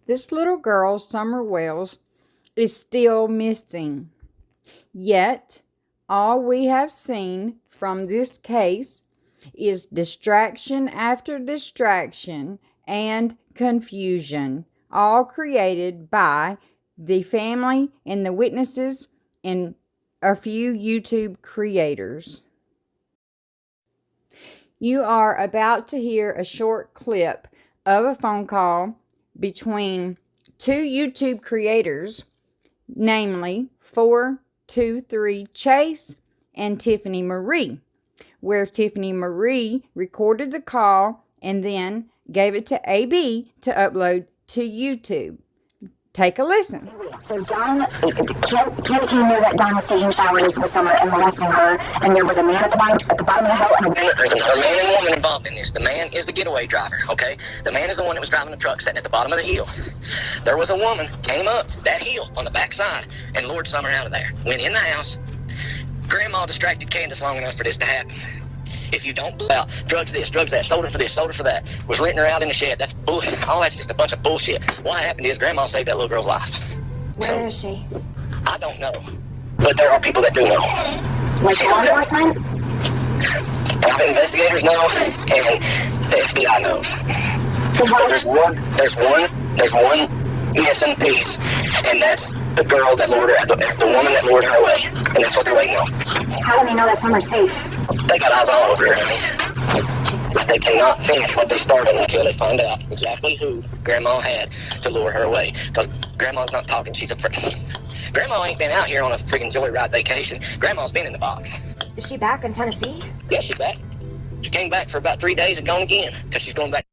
This little girl, Summer Wells, is still missing. Yet, all we have seen from this case is distraction after distraction and confusion, all created by the family and the witnesses and a few YouTube creators. You are about to hear a short clip of a phone call between two YouTube creators, namely 423 Chase and Tiffany Marie, where Tiffany Marie recorded the call and then gave it to AB to upload to YouTube. Take a listen. So Candy knew that Dawn was taking showers with Summer and molesting her, and there was a man at the bottom of the hill. And there's a man and woman involved in this. The man is the getaway driver, okay? The man is the one that was driving the truck sitting at the bottom of the hill. There was a woman came up that hill on the back side and lured Summer out of there. Went in the house. Grandma distracted Candace long enough for this to happen. If you don't blow out, drugs this, drugs that, sold her for this, sold her for that, was renting her out in the shed. That's bullshit. All that's just a bunch of bullshit. What happened is Grandma saved that little girl's life. Where is she? I don't know. But there are people that do know. Was she law enforcement? Private investigators know, and the FBI knows. But there's one missing piece, and that's the girl that lured her, the woman that lured her away. And that's what they're waiting on. How do they know that Summer's safe? They got eyes all over her. But they cannot finish what they started until they find out exactly who Grandma had to lure her away. Because Grandma's not talking, she's afraid. Grandma ain't been out here on a freaking joyride vacation. Grandma's been in the box. Is she back in Tennessee? Yeah, she's back. She came back for about 3 days and gone again. Because she's going back.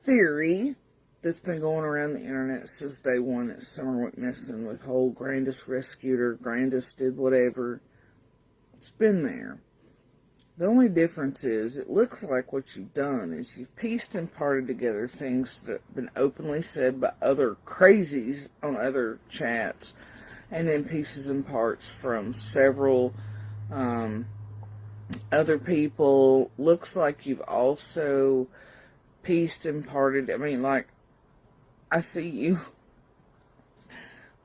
Theory that's been going around the internet since day one that Summer went missing, with whole Grandis rescued her, Grandis did whatever. It's been there. The only difference is, it looks like what you've done is you've pieced and parted together things that have been openly said by other crazies on other chats, and then pieces and parts from several other people. Looks like you've also pieced and parted. I mean, like, I see you.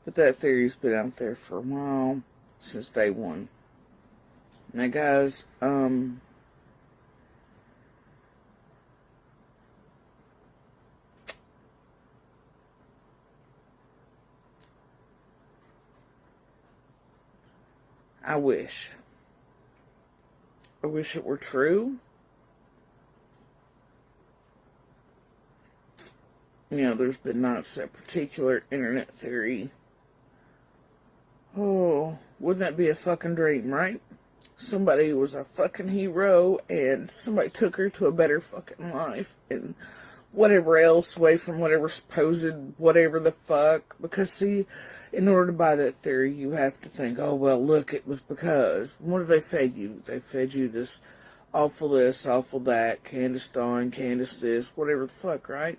But that theory's been out there for a while, since day one. Now, guys, I wish it were true. You know, there's been not a particular internet theory. Oh, wouldn't that be a fucking dream, right? Somebody was a fucking hero, and somebody took her to a better fucking life, and whatever else, away from whatever supposed, whatever the fuck. Because, see, in order to buy that theory, you have to think, oh, well, look, it was because. What did they fed you? They fed you this, awful that, Candace Dawn, Candace this, whatever the fuck, right?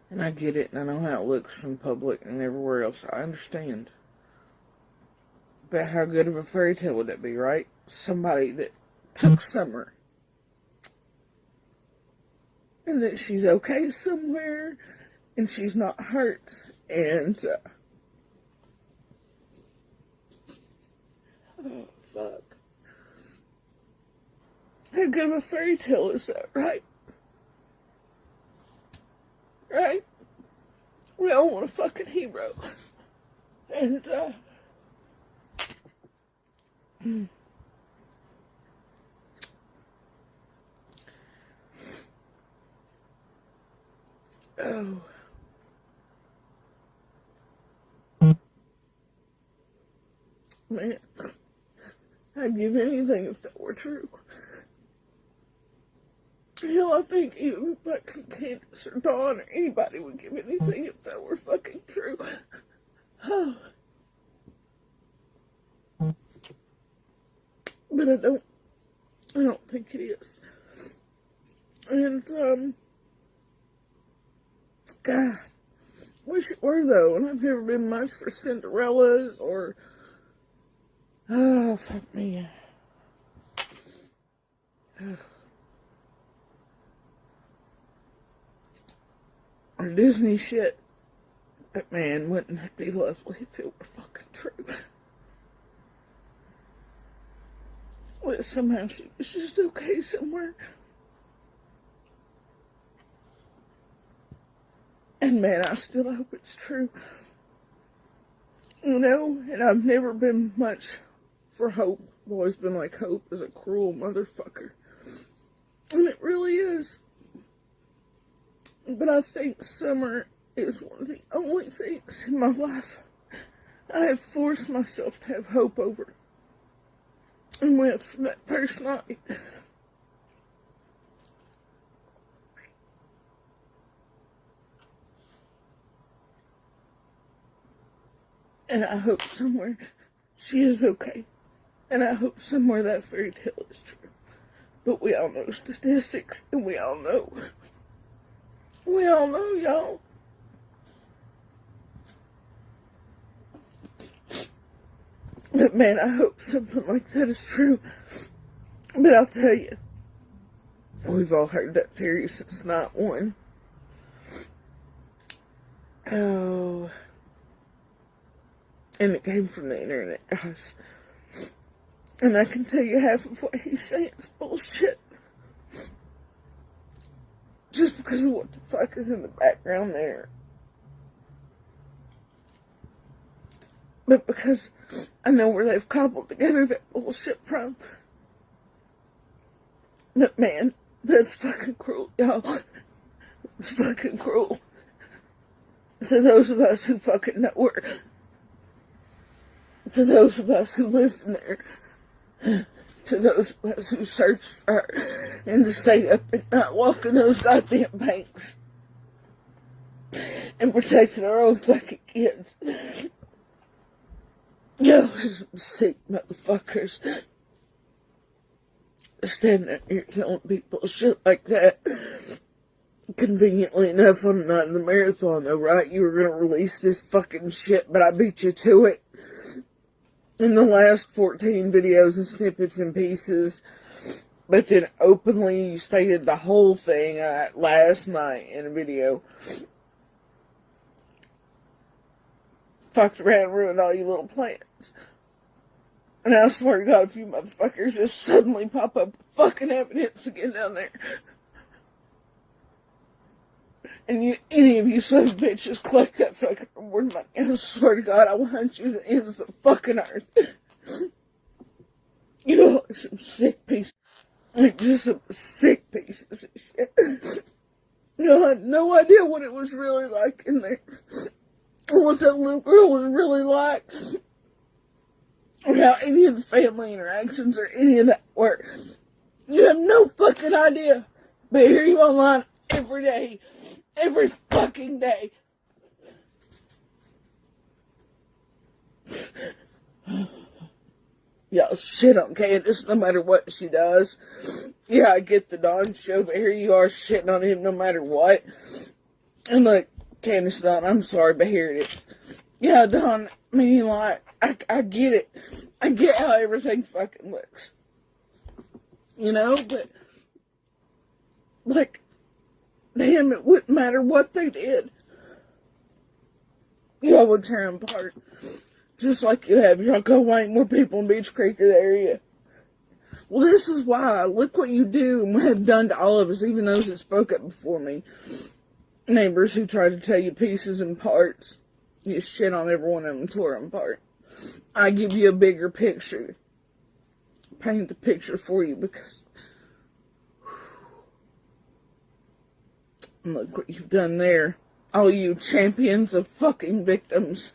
And I get it, and I know how it looks from public and everywhere else. I understand. But how good of a fairy tale would that be, right? Somebody that took Summer, and that she's okay somewhere, and she's not hurt, and, oh, fuck. How good of a fairy tale is that, right? Right? We all want a fucking hero. And, oh. Man, I'd give anything if that were true. Hell, I think even fucking Candace or Dawn or anybody would give anything if that were fucking true. Oh. But I don't think it is. And, God, wish it were though, and I've never been much for Cinderellas or, oh, fuck me. Disney shit. But man, wouldn't that be lovely if it were fucking true? Well, somehow she was just okay somewhere. And man, I still hope it's true. You know, and I've never been much for hope. I've always been like, hope is a cruel motherfucker. And it really is. But I think Summer is one of the only things in my life I have forced myself to have hope over. And with from that first night. And I hope somewhere she is okay. And I hope somewhere that fairy tale is true. But we all know statistics, and we all know, y'all. But man, I hope something like that is true. But I'll tell you, we've all heard that theory since night one. Oh. And it came from the internet, guys. And I can tell you half of what he's saying is bullshit. Just because of what the fuck is in the background there. But because I know where they've cobbled together that bullshit from. But man, that's fucking cruel, y'all. It's fucking cruel. To those of us who fucking know her. To those of us who lived in there. To those of us who searched for her and to stay up and not walk in those goddamn banks. And protected our own fucking kids. Y'all are some sick motherfuckers. Standing out here telling people shit like that. Conveniently enough, on the night of the marathon, though, right? You were gonna release this fucking shit, but I beat you to it. In the last 14 videos and snippets and pieces, but then openly you stated the whole thing last night in a video. Fucked around and ruined all your little plans. And I swear to God, if you motherfuckers just suddenly pop up with fucking evidence again down there. And any of you son of bitches collect that fucking reward money, I swear to God, I will hunt you to the ends of the fucking earth. You all are some sick pieces. Like, just some sick pieces of shit. You I had no idea what it was really like in there. Or what that little girl was really like. Or how any of the family interactions or any of that work. You have no fucking idea. But here you online every day. Every fucking day. Y'all shit on Candace no matter what she does. Yeah, I get the Dawn show, but here you are shitting on him no matter what. And look, Candace, Dawn, I'm sorry, but here it is. Yeah, Dawn, I mean, like, I get it. I get how everything fucking looks. You know, but, like, damn, it wouldn't matter what they did. Y'all would tear them apart. Just like you have. Y'all go white more people in Beach Creek area. Well, this is why. Look what you do and have done to all of us, even those that spoke up before me. Neighbors who tried to tell you pieces and parts. You shit on every one of them and tore them apart. I give you a bigger picture. Paint the picture for you because... Look what you've done there. All you champions of fucking victims.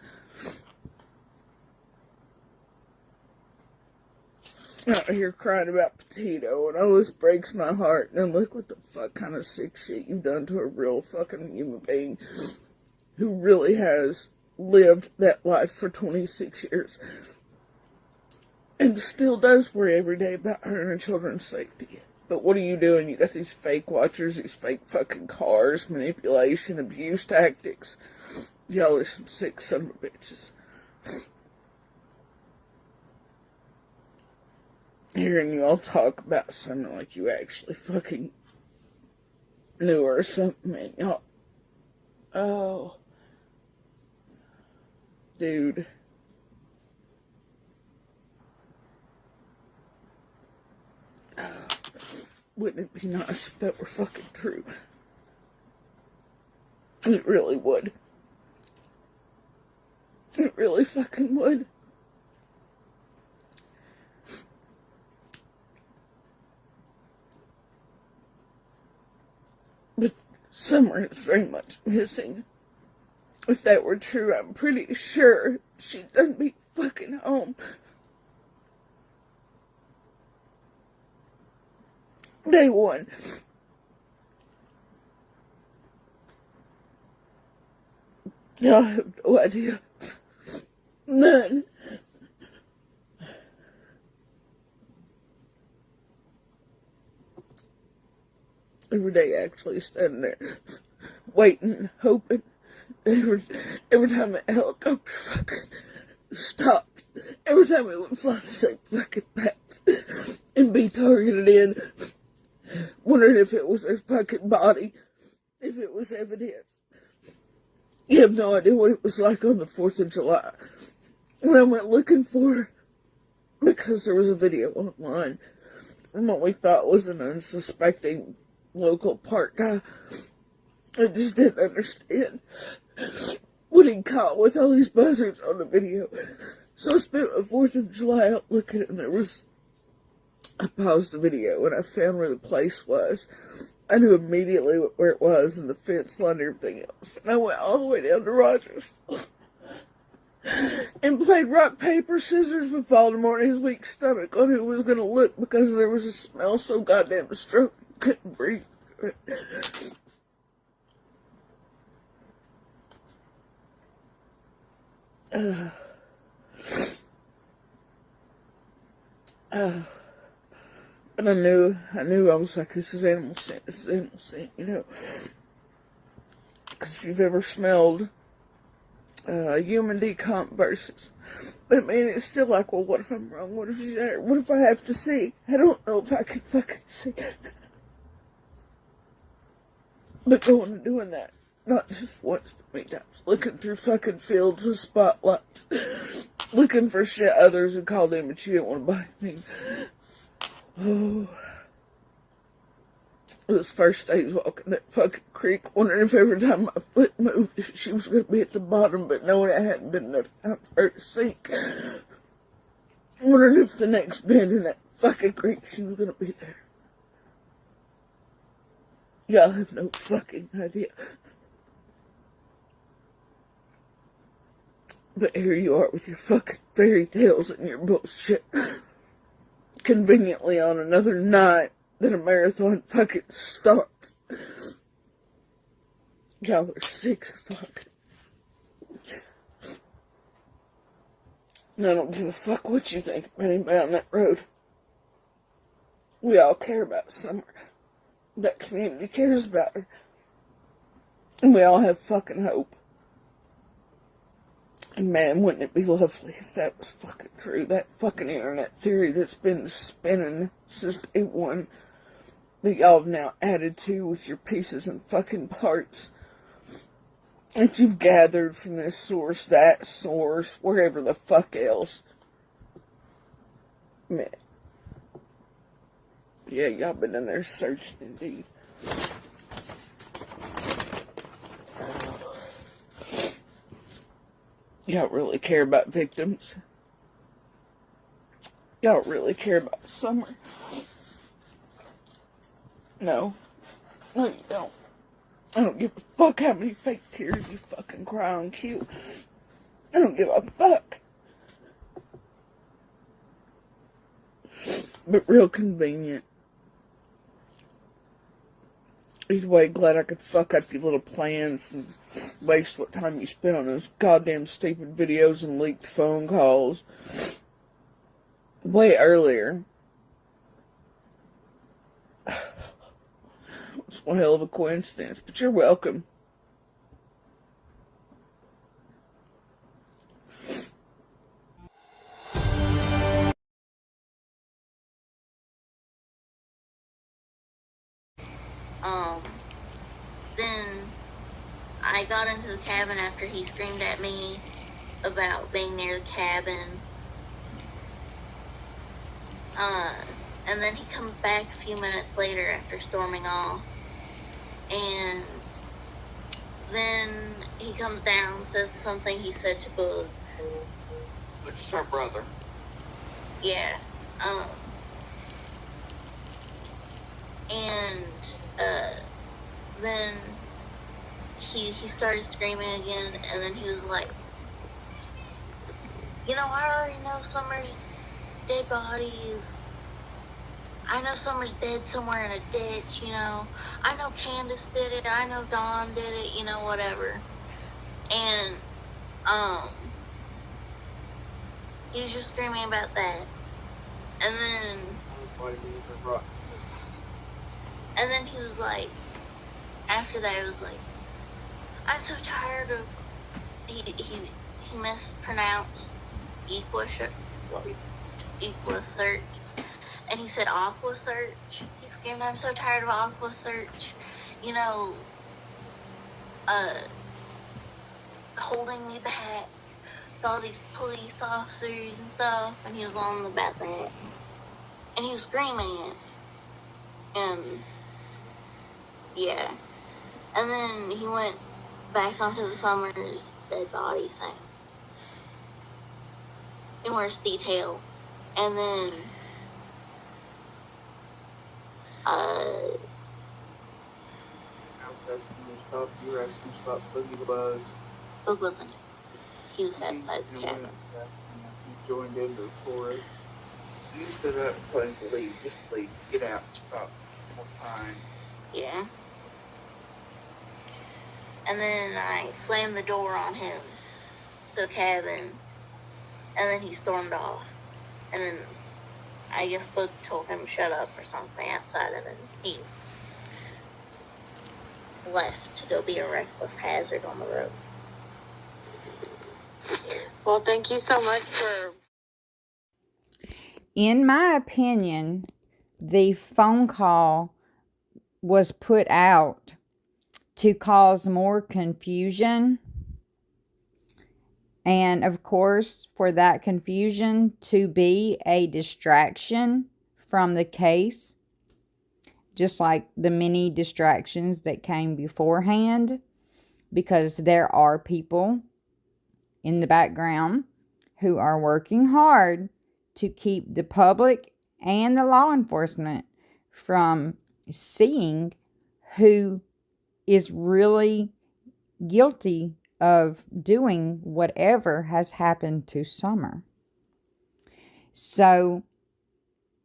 Out here crying about Petito, and oh, this breaks my heart. And then look what the fuck kind of sick shit you've done to a real fucking human being who really has lived that life for 26 years. And still does worry every day about her and her children's safety. But what are you doing? You got these fake watchers, these fake fucking cars, manipulation, abuse tactics. Y'all are some sick son of a bitches. Hearing you all talk about something like you actually fucking knew her or something, man. Oh. Dude. Wouldn't it be nice if that were fucking true? It really would. It really fucking would. But Summer is very much missing. If that were true, I'm pretty sure she'd done be fucking home. Day one. Y'all have no idea. None. Every day actually standing there, waiting, hoping. Every time a helicopter fucking stopped, every time it would fly the same fucking path and be targeted in, wondering if it was their fucking body, if it was evidence. You have no idea what it was like on the 4th of July. When I went looking for her, because there was a video online from what we thought was an unsuspecting local park guy. I just didn't understand what he caught with all these buzzards on the video. So I spent the 4th of July out looking, and I paused the video and I found where the place was. I knew immediately where it was and the fence line and everything else. And I went all the way down to Rogers and played rock, paper, scissors with Voldemort in his weak stomach on who was going to look, because there was a smell so goddamn strong you couldn't breathe. But I knew I was like, this is animal scent, you know. Because if you've ever smelled human decomp versus, but man, it's still like, well, what if I'm wrong? What if she's there? What if I have to see? I don't know if I can fucking see. But going and doing that, not just once, but many times, looking through fucking fields with spotlights, looking for shit others had called in, but you didn't want to buy me. Oh. Those first days walking that fucking creek, wondering if every time my foot moved, if she was going to be at the bottom, but knowing it hadn't been enough time for her to sink. Wondering if the next bend in that fucking creek she was going to be there. Y'all have no fucking idea. But here you are with your fucking fairy tales and your bullshit. Conveniently on another night that a marathon fucking starts. Y'all are sick as fuck. And I don't give a fuck what you think about anybody on that road. We all care about Summer. That community cares about her. And we all have fucking hope. And man, wouldn't it be lovely if that was fucking true? That fucking internet theory that's been spinning since day one, that y'all have now added to with your pieces and fucking parts that you've gathered from this source, that source, wherever the fuck else. Man. Yeah, y'all been in there searching indeed. Y'all really care about victims. Y'all really care about Summer. No. No, you don't. I don't give a fuck how many fake tears you fucking cry on cue. I don't give a fuck. But real convenient. Either way, glad I could fuck up your little plans and waste what time you spent on those goddamn stupid videos and leaked phone calls way earlier. It's one hell of a coincidence, but you're welcome. Then I got into the cabin after he screamed at me about being near the cabin. And then he comes back a few minutes later after storming off. And then he comes down, says something he said to Boog. Which is her brother. Yeah. And then he started screaming again, and then he was like, you know, I already know Summer's dead bodies. I know Summer's dead somewhere in a ditch, you know. I know Candace did it. I know Dawn did it, you know, whatever. And, he was just screaming about that. And then he was like, after that, it was like, I'm so tired of, he mispronounced Equasearch, and he said Aquasearch. He screamed, I'm so tired of Aquasearch, you know, holding me back with all these police officers and stuff, and he was on about that, and he was screaming it, and, yeah, and then he went back onto the Summers dead body thing in worse detail, and then You were asking about Boogie was. Boog wasn't. He was outside the cabin. He joined into the chorus. You stood up and told him to leave. Just leave. Get out. Stop. More time. Yeah. And then I slammed the door on him to the cabin, and then he stormed off. And then I guess Boog told him to shut up or something outside, and then he left to go be a reckless hazard on the road. Well, thank you so much for... In my opinion, the phone call was put out to cause more confusion. And of course, for that confusion to be a distraction from the case, just like the many distractions that came beforehand, because there are people in the background who are working hard to keep the public and the law enforcement from seeing who is really guilty of doing whatever has happened to Summer. So,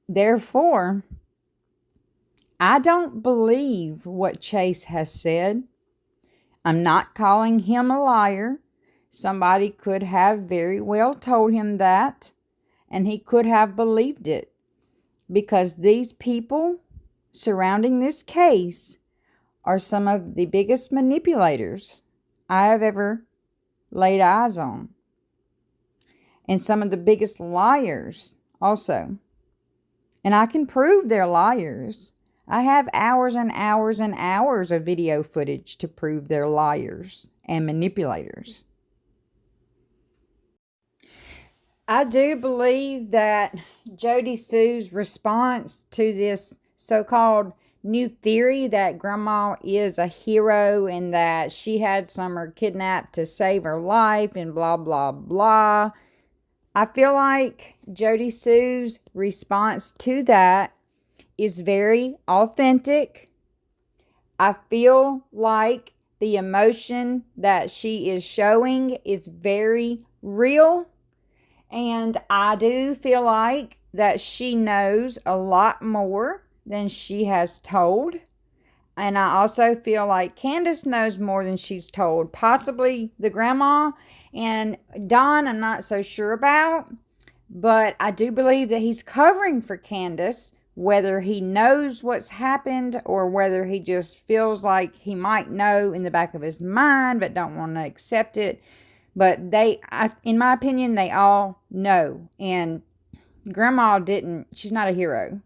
therefore, I don't believe what Chase has said. I'm not calling him a liar. Somebody could have very well told him that, and he could have believed it, because these people surrounding this case are some of the biggest manipulators I have ever laid eyes on, and some of the biggest liars also. And I can prove they're liars. I have hours and hours and hours of video footage to prove they're liars and manipulators. I do believe that Jodisue's response to this so-called new theory that Grandma is a hero and that she had Summer kidnapped to save her life and blah, blah, blah. I feel like Jodisue's response to that is very authentic. I feel like the emotion that she is showing is very real. And I do feel like that she knows a lot more than she has told. And I also feel like Candace knows more than she's told. Possibly the grandma. And Don, I'm not so sure about. But I do believe that he's covering for Candace. Whether he knows what's happened or whether he just feels like he might know in the back of his mind but don't want to accept it. But in my opinion, they all know. And Grandma she's not a hero.